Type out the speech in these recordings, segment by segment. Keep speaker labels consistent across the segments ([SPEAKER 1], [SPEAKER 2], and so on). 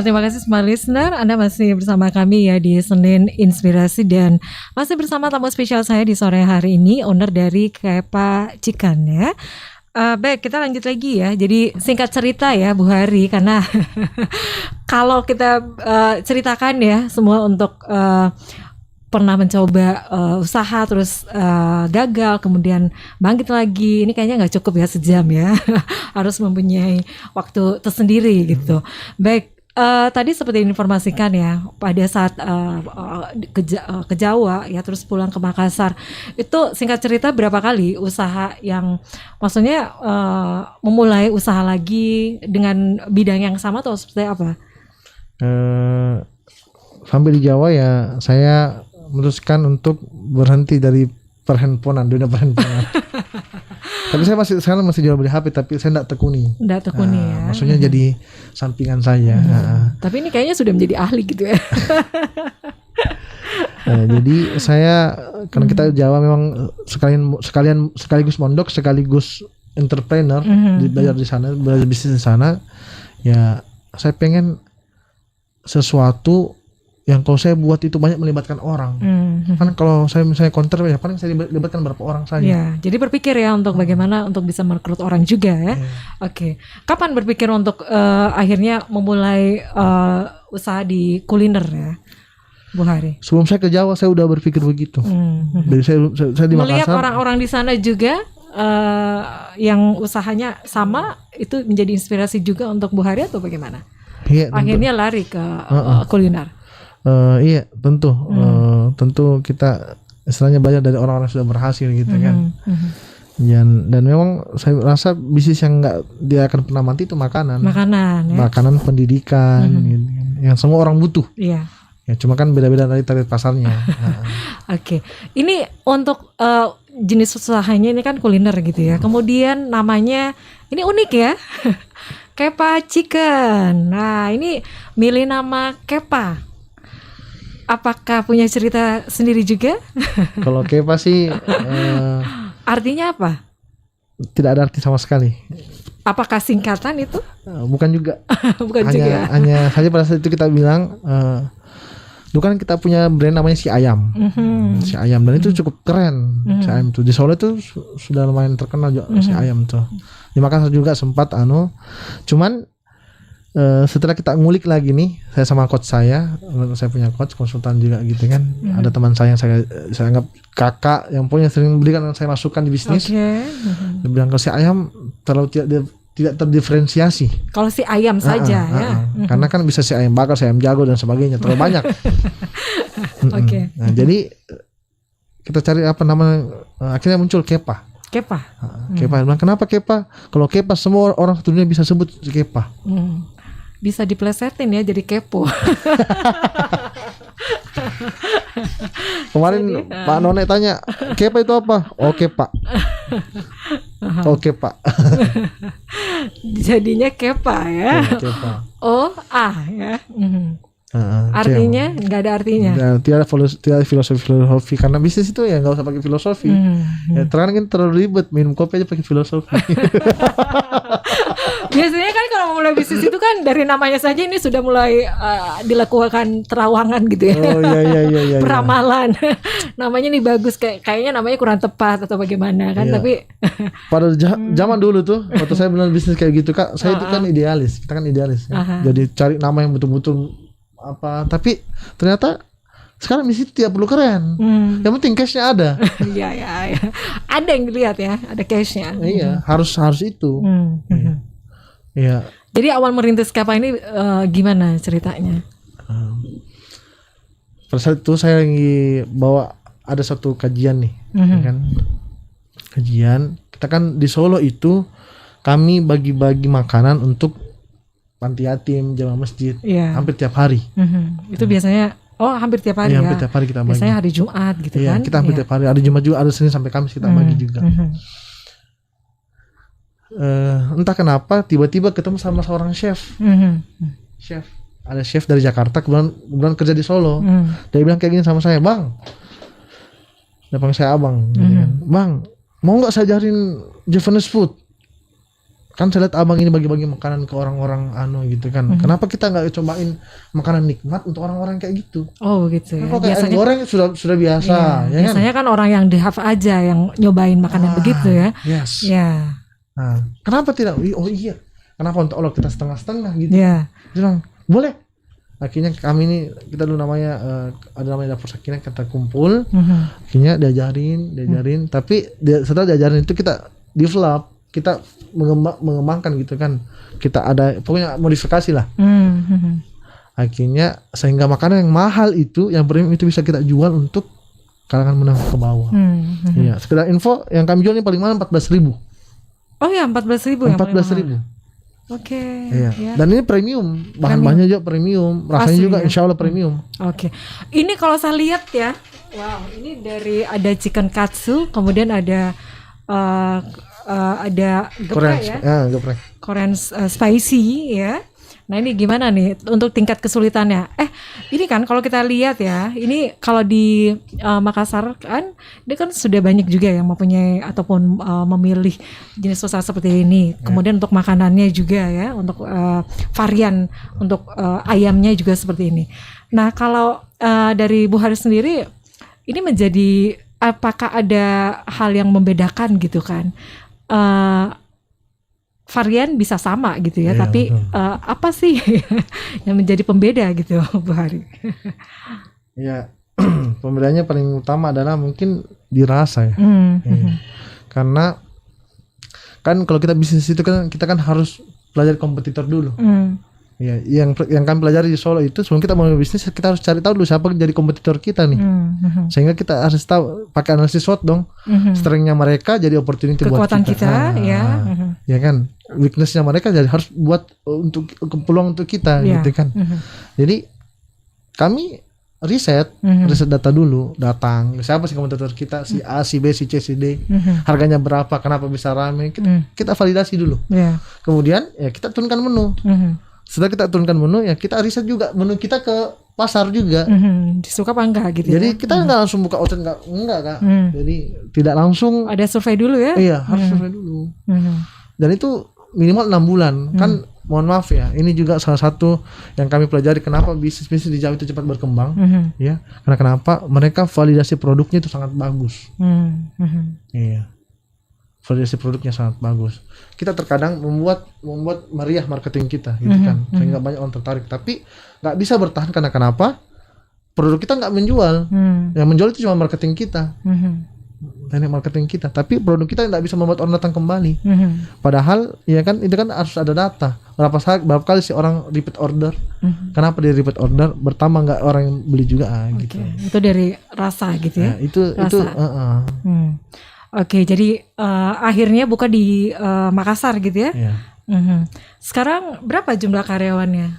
[SPEAKER 1] Terima kasih semua listener, Anda masih bersama kami ya di Senin Inspirasi dan masih bersama tamu spesial saya di sore hari ini, owner dari Kepa Chicken ya. Baik, kita lanjut lagi ya. Jadi singkat cerita ya Bu Hari, karena kalau kita ceritakan ya semua untuk pernah mencoba usaha terus gagal kemudian bangkit lagi, ini kayaknya nggak cukup ya sejam ya. Harus mempunyai waktu tersendiri gitu. Baik. Tadi seperti diinformasikan ya pada saat ke Jawa ya terus pulang ke Makassar itu singkat cerita berapa kali usaha yang maksudnya memulai usaha lagi dengan bidang yang sama atau seperti apa?
[SPEAKER 2] Sampai di Jawa ya saya memutuskan untuk berhenti dari dunia perhandphonan. Tapi saya sekarang masih jual beli HP, tapi saya tidak tekuni.
[SPEAKER 1] Tidak tekuni ya.
[SPEAKER 2] Maksudnya jadi sampingan saja.
[SPEAKER 1] Tapi ini kayaknya sudah menjadi ahli gitu ya.
[SPEAKER 2] Jadi saya karena kita Jawa memang sekaligus mondok sekaligus entrepreneur, belajar di sana, belajar bisnis di sana. Ya saya pengen sesuatu yang kalau saya buat itu banyak melibatkan orang. Kan kalau saya misalnya counter ya paling saya libatkan berapa orang saja.
[SPEAKER 1] Ya, jadi berpikir ya untuk bagaimana untuk bisa merekrut orang juga ya. Oke. Kapan berpikir untuk akhirnya memulai usaha di kuliner ya, Bu Hari?
[SPEAKER 2] Sebelum saya ke Jawa saya udah berpikir begitu. Jadi saya di
[SPEAKER 1] melihat
[SPEAKER 2] Makassar.
[SPEAKER 1] Orang-orang di sana juga yang usahanya sama itu menjadi inspirasi juga untuk Bu Hari atau bagaimana?
[SPEAKER 2] Iya,
[SPEAKER 1] akhirnya lari ke kuliner.
[SPEAKER 2] Iya tentu tentu kita istilahnya belajar dari orang-orang yang sudah berhasil gitu kan. Dan memang saya rasa bisnis yang nggak dia akan pernah mati itu makanan ya? Makanan, pendidikan gitu, yang semua orang butuh.
[SPEAKER 1] Iya.
[SPEAKER 2] Ya cuma kan beda-beda dari target pasarnya.
[SPEAKER 1] Oke. Ini untuk jenis usahanya ini kan kuliner gitu ya. Kemudian namanya ini unik ya. Kepa Chicken. Nah ini milih nama Kepa. Apakah punya cerita sendiri juga?
[SPEAKER 2] Kalau Kepa sih
[SPEAKER 1] artinya apa?
[SPEAKER 2] Tidak ada arti sama sekali.
[SPEAKER 1] Apakah singkatan itu?
[SPEAKER 2] Bukan juga.
[SPEAKER 1] Bukan juga.
[SPEAKER 2] Hanya saja pada saat itu kita bilang dulu kan kita punya brand namanya Si Ayam. Si Ayam dan itu cukup keren. Si Ayam itu di Solo itu sudah lumayan terkenal juga Si Ayam tuh. Di Makassar juga sempat cuman setelah kita ngulik lagi nih, saya sama coach saya punya coach konsultan juga gitu kan. Ada teman saya yang saya anggap kakak yang punya sering berikan saya masukan di bisnis. Dia bilang kalau Si Ayam terlalu tidak terdiferensiasi.
[SPEAKER 1] Kalau Si Ayam saja ya.
[SPEAKER 2] Karena kan bisa Si Ayam bakar, Si Ayam jago dan sebagainya, terlalu banyak. Nah, jadi kita cari apa nama, akhirnya muncul Kepa.
[SPEAKER 1] Kepa.
[SPEAKER 2] Kepa. Bilang kenapa Kepa? Kalau Kepa semua orang satu dunia bisa sebut Kepa.
[SPEAKER 1] Bisa diplesetin ya jadi kepo.
[SPEAKER 2] Kemarin Pak None tanya, Kepa itu apa? Oke Pak. Oke Pak.
[SPEAKER 1] Jadinya Kepa ya.
[SPEAKER 2] Kepa.
[SPEAKER 1] Ya. Artinya nggak ada artinya.
[SPEAKER 2] Tidak filosofi karena bisnis itu ya nggak usah pakai filosofi. Ya terang kan terlalu ribet, minum kopi aja pakai filosofi.
[SPEAKER 1] Biasanya kan kalau mulai bisnis itu kan dari namanya saja ini sudah mulai dilakukan terawangan gitu ya.
[SPEAKER 2] Oh iya.
[SPEAKER 1] Peramalan. Namanya nih bagus kayaknya namanya kurang tepat atau bagaimana kan, tapi
[SPEAKER 2] pada zaman dulu tuh waktu saya benar bisnis kayak gitu Kak, saya itu kan idealis. Kita kan idealis. Ya. Jadi cari nama yang betul-betul apa, tapi ternyata sekarang di situ tidak perlu keren. Yang penting cashnya ada.
[SPEAKER 1] Iya. Ada yang dilihat ya, ada cashnya.
[SPEAKER 2] Iya, harus itu. Iya.
[SPEAKER 1] Jadi awal merintis Kepa ini gimana ceritanya?
[SPEAKER 2] Pada saat itu saya lagi bawa ada satu kajian nih, kan? Kajian. Kita kan di Solo itu kami bagi-bagi makanan untuk panti yatim, jamaah masjid, hampir tiap hari.
[SPEAKER 1] Itu biasanya hampir tiap hari ya.
[SPEAKER 2] Hampir tiap hari kita bagi.
[SPEAKER 1] Biasanya hari Jumat gitu kan.
[SPEAKER 2] Kita hampir tiap hari. Hari Jumat juga, ada Senin sampai Kamis kita bagi juga. Entah kenapa tiba-tiba ketemu sama seorang chef. Chef. Ada chef dari Jakarta kebetulan kerja di Solo. Dia bilang kayak gini sama saya, "Bang." Dia panggil saya Abang. Bang, mau nggak saya ajarin Japanese food? kan saya lihat abang ini bagi-bagi makanan ke orang-orang gitu kan. Kenapa kita nggak cobain makanan nikmat untuk orang-orang kayak gitu?
[SPEAKER 1] Oh gitu ya.
[SPEAKER 2] Kalau kayak goreng sudah biasa, ya kan?
[SPEAKER 1] Biasanya kan orang yang dehaf aja yang nyobain makanan begitu ya.
[SPEAKER 2] Yes.
[SPEAKER 1] Ya.
[SPEAKER 2] Nah, kenapa tidak? Oh iya. Kenapa untuk Allah kita setengah-setengah gitu?
[SPEAKER 1] Ya.
[SPEAKER 2] Dia bilang boleh. Akhirnya kami ini kita dulu namanya ada namanya dapur sakinah, kita kumpul. Akhirnya diajarin. Tapi setelah diajarin itu kita develop, kita mengembangkan gitu kan. Kita ada pokoknya modifikasi lah. Akhirnya sehingga makanan yang mahal itu, yang premium itu bisa kita jual untuk kalangan menengah ke bawah. Iya, sekedar info yang kami jual ini paling mahal 14.000.
[SPEAKER 1] Oh ya 14.000 yang
[SPEAKER 2] 14.000.
[SPEAKER 1] Oke.
[SPEAKER 2] Iya. Ya. Dan ini premium, bahan-bahannya juga premium, rasanya juga
[SPEAKER 1] ya?
[SPEAKER 2] insya Allah premium.
[SPEAKER 1] Oke. Ini kalau saya lihat ya, wow, ini dari ada chicken katsu, kemudian ada geprek ya,
[SPEAKER 2] geprek.
[SPEAKER 1] Korean spicy ya. Nah ini gimana nih untuk tingkat kesulitannya? Ini kan kalau kita lihat ya, ini kalau di Makassar kan, dia kan sudah banyak juga yang mempunyai ataupun memilih jenis usaha seperti ini. Kemudian untuk makanannya juga ya, untuk varian untuk ayamnya juga seperti ini. Nah kalau dari Bu Haris sendiri, ini menjadi apakah ada hal yang membedakan gitu kan? Varian bisa sama gitu ya, tapi apa sih yang menjadi pembeda gitu Bu Hari?
[SPEAKER 2] Ya, pembedanya paling utama adalah mungkin dirasa ya. Karena kan kalau kita bisnis itu kan kita kan harus pelajari kompetitor dulu. Ya, yang kami pelajari di Solo itu sebelum kita mau bisnis kita harus cari tahu dulu siapa jadi kompetitor kita nih. Sehingga kita harus tahu pakai analisis SWOT dong. Strength-nya mereka jadi opportunity
[SPEAKER 1] kekuatan
[SPEAKER 2] buat kita.
[SPEAKER 1] Ya.
[SPEAKER 2] Ya kan. Weakness-nya mereka jadi harus buat untuk peluang untuk kita gitu kan. Jadi kami riset data dulu, datang siapa sih kompetitor kita, si A, si B, si C, si D, harganya berapa, kenapa bisa rame, kita validasi dulu. Kemudian ya kita turunkan menu. Setelah kita turunkan menu ya kita riset juga menu kita ke pasar juga.
[SPEAKER 1] Disuka apa enggak gitu.
[SPEAKER 2] Jadi kita nggak langsung buka outlet, enggak Kak. Jadi tidak langsung.
[SPEAKER 1] Ada survei dulu ya?
[SPEAKER 2] Iya, harus survei dulu. Dan itu minimal 6 bulan. Kan mohon maaf ya, ini juga salah satu yang kami pelajari kenapa bisnis di Jawa itu cepat berkembang. Ya, karena kenapa mereka validasi produknya itu sangat bagus. Iya. Validasi produknya sangat bagus. Kita terkadang membuat meriah marketing kita gitu kan, sehingga banyak orang tertarik, tapi nggak bisa bertahan karena kenapa? Produk kita nggak menjual. Yang menjual itu cuma marketing kita. Teknik marketing kita, tapi produk kita nggak bisa membuat orang datang kembali. Padahal ya kan itu kan harus ada data. Berapa kali sih orang repeat order? Kenapa dia repeat order? Bertambah nggak orang yang beli juga gitu.
[SPEAKER 1] Itu dari rasa gitu ya?
[SPEAKER 2] Nah, itu
[SPEAKER 1] Oke, jadi akhirnya buka di Makassar gitu ya?
[SPEAKER 2] Iya.
[SPEAKER 1] Sekarang berapa jumlah karyawannya?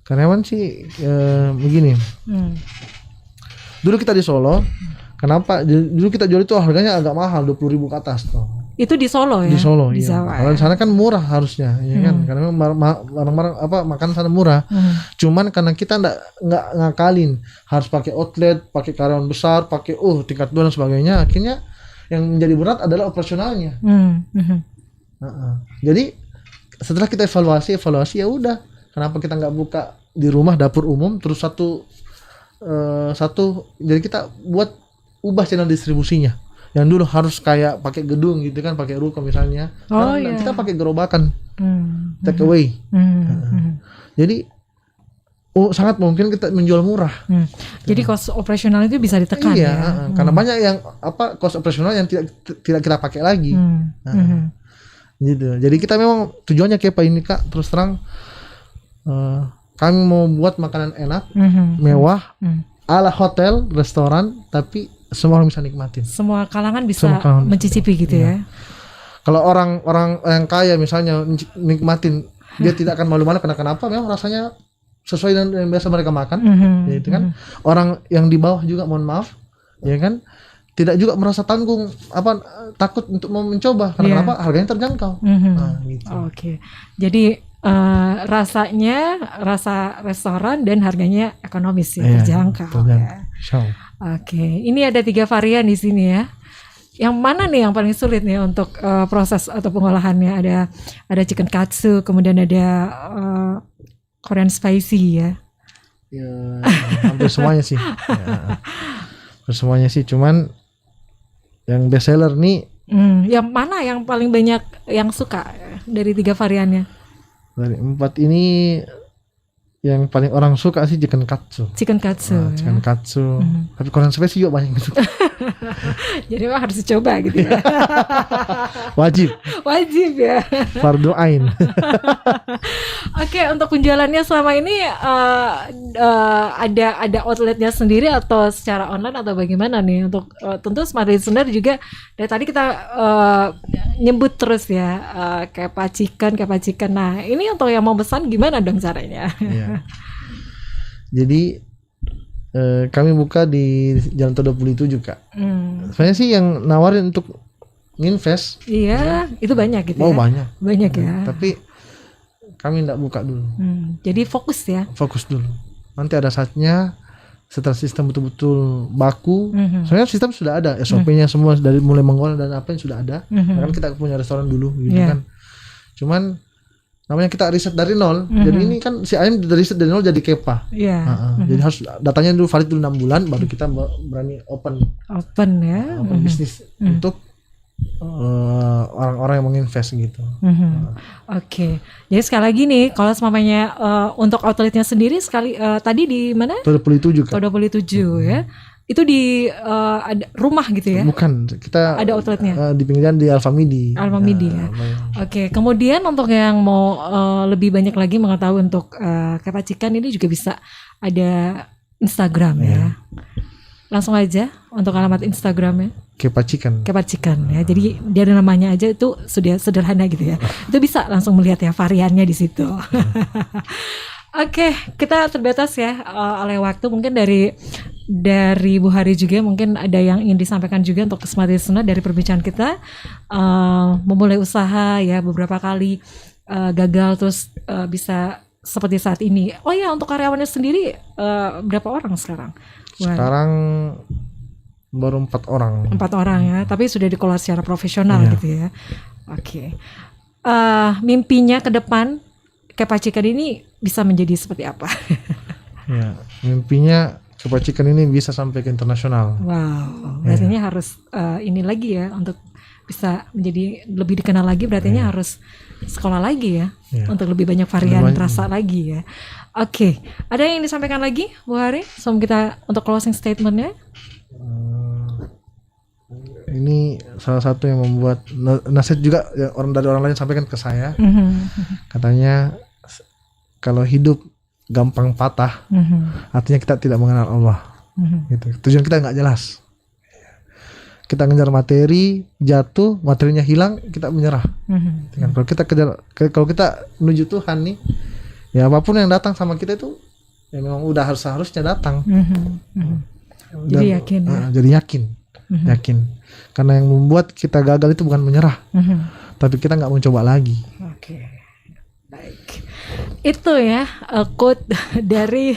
[SPEAKER 2] Karyawan sih begini. Dulu kita di Solo, kenapa? Dulu kita jual itu harganya agak mahal, 20.000 ke atas tuh.
[SPEAKER 1] Itu di Solo ya?
[SPEAKER 2] Di Solo,
[SPEAKER 1] di
[SPEAKER 2] iya.
[SPEAKER 1] Jawa.
[SPEAKER 2] Kalau di sana kan murah harusnya, ya kan? Karena barang-barang makan sana murah. Cuman karena kita nggak ngakalin, harus pakai outlet, pakai karyawan besar, pakai tingkat 2 dan sebagainya, akhirnya yang menjadi berat adalah operasionalnya. Jadi setelah kita evaluasi ya udah, kenapa kita nggak buka di rumah dapur umum terus satu jadi kita ubah channel distribusinya. Yang dulu harus kayak pakai gedung gitu kan, pakai ruko misalnya. Kita pakai gerobakan, take away. Jadi sangat mungkin kita menjual murah.
[SPEAKER 1] Jadi cost operasional itu bisa ditekan ya.
[SPEAKER 2] Karena banyak yang cost operasional yang tidak kita pakai lagi. Gitu. Jadi kita memang tujuannya kayak apa ini Kak, terus terang kami mau buat makanan enak, mewah, ala hotel, restoran, tapi semua orang bisa nikmatin.
[SPEAKER 1] Semua kalangan bisa mencicipi gitu ya.
[SPEAKER 2] Kalau orang yang kaya misalnya nikmatin, dia tidak akan malu-malu karena kenapa? Memang rasanya sesuai dengan yang biasa mereka makan, ya itu kan. Orang yang di bawah juga mohon maaf, ya kan, tidak juga merasa tanggung takut untuk mau mencoba karena kenapa? Harganya terjangkau. Gitu.
[SPEAKER 1] Oke. Jadi rasa restoran dan harganya ekonomis ya, terjangkau. Ya. Oke, ini ada 3 varian di sini ya. Yang mana nih yang paling sulit nih untuk proses atau pengolahannya? Ada chicken katsu, kemudian ada Korean spicy ya.
[SPEAKER 2] Ya, hampir semuanya sih. Ya, hampir semuanya sih. Cuman yang best seller nih.
[SPEAKER 1] Yang mana yang paling banyak yang suka dari 3 variannya?
[SPEAKER 2] Dari 4 ini yang paling orang suka sih chicken katsu.
[SPEAKER 1] Chicken katsu.
[SPEAKER 2] Chicken katsu. Tapi Korean spicy juga banyak gitu.
[SPEAKER 1] Jadi memang harus dicoba gitu ya. Wajib ya.
[SPEAKER 2] Fardu ain.
[SPEAKER 1] Oke, untuk penjualannya selama ini ada outletnya sendiri atau secara online atau bagaimana nih? Untuk tentu Smart Listener juga dari tadi kita nyebut terus ya kepa chicken. Nah, ini untuk yang mau pesan gimana dong caranya?
[SPEAKER 2] Iya. Jadi kami buka di Jalan Tol 27 Kak. Sebenarnya sih yang nawarin untuk invest.
[SPEAKER 1] Iya, itu banyak gitu ya.
[SPEAKER 2] Banyak.
[SPEAKER 1] Banyak ya.
[SPEAKER 2] Tapi kami tidak buka dulu.
[SPEAKER 1] Jadi fokus ya.
[SPEAKER 2] Fokus dulu. Nanti ada saatnya setelah sistem betul-betul baku. Sebenarnya sistem sudah ada, SOP-nya semua dari mulai mengolah dan apa yang sudah ada. Kan kita punya restoran dulu gitu kan. Cuman namanya kita riset dari nol. Jadi ini kan si ayam dari riset dari nol jadi kepa. Jadi harus datanya dulu valid dulu 6 bulan baru kita berani open ya. Open bisnis untuk orang-orang yang menginvest gitu.
[SPEAKER 1] Oke. Jadi sekali lagi nih kalau semuanya untuk outletnya sendiri tadi di mana?
[SPEAKER 2] Tol 27 Kak.
[SPEAKER 1] Tol 27 ya. Itu di ada rumah gitu ya?
[SPEAKER 2] Bukan, kita
[SPEAKER 1] ada outletnya
[SPEAKER 2] di pinggiran di Alfamidi.
[SPEAKER 1] Ya. Oke, kemudian untuk yang mau lebih banyak lagi mengetahui untuk kepa chicken ini juga bisa ada Instagram ya. Langsung aja untuk alamat Instagramnya.
[SPEAKER 2] Kepa Chicken
[SPEAKER 1] ya. Jadi dari namanya aja itu sudah sederhana gitu ya. Itu bisa langsung melihat ya variannya di situ. Oke, kita terbatas ya oleh waktu. Mungkin dari Bu Hari juga mungkin ada yang ingin disampaikan juga untuk Smart Listener dari perbincangan kita. Memulai usaha ya beberapa kali gagal terus bisa seperti saat ini. Oh ya, untuk karyawannya sendiri berapa orang sekarang?
[SPEAKER 2] Sekarang baru 4 orang.
[SPEAKER 1] 4 orang ya, tapi sudah dikelola secara profesional gitu ya. Oke. Mimpinya ke depan Kepa Chicken ini bisa menjadi seperti apa? Ya,
[SPEAKER 2] mimpinya Kepa Chicken ini bisa sampai ke internasional.
[SPEAKER 1] Wow, berarti harus ini lagi ya untuk bisa menjadi lebih dikenal lagi. Berarti harus sekolah lagi ya untuk lebih banyak varian rasa lagi ya. Oke, ada yang disampaikan lagi Bu Hari? Sebelum kita untuk closing statementnya?
[SPEAKER 2] Ini salah satu yang membuat nasihat juga ya, dari orang lain sampaikan ke saya. Katanya kalau hidup gampang patah, artinya kita tidak mengenal Allah. Gitu. Tujuan kita nggak jelas. Kita ngejar materi, jatuh, materinya hilang, kita menyerah. Kalau kita kalau kita menuju Tuhan nih, ya apapun yang datang sama kita itu, ya memang udah harusnya datang.
[SPEAKER 1] Jadi yakin.
[SPEAKER 2] Jadi yakin. Karena yang membuat kita gagal itu bukan menyerah, tapi kita nggak mau coba lagi.
[SPEAKER 1] Oke, baik. Itu ya quote dari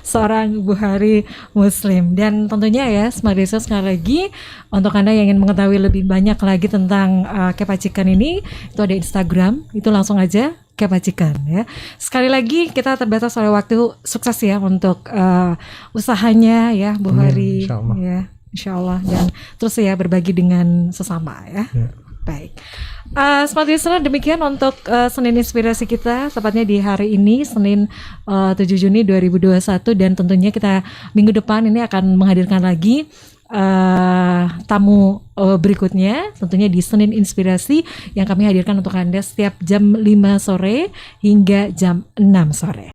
[SPEAKER 1] seorang Bu Hari Muslim. Dan tentunya ya Smart Listener sekali lagi untuk Anda yang ingin mengetahui lebih banyak lagi tentang Kepa Chicken ini, itu ada Instagram, itu langsung aja Kepa Chicken ya. Sekali lagi kita terbatas oleh waktu. Sukses ya untuk usahanya ya Bu Hari. Insyaallah dan terus ya berbagi dengan sesama ya. Baik. Smart Listener, demikian untuk Senin Inspirasi kita, tepatnya di hari ini Senin 7 Juni 2021, dan tentunya kita minggu depan ini akan menghadirkan lagi tamu berikutnya, tentunya di Senin Inspirasi yang kami hadirkan untuk Anda setiap jam 5 sore hingga jam 6 sore.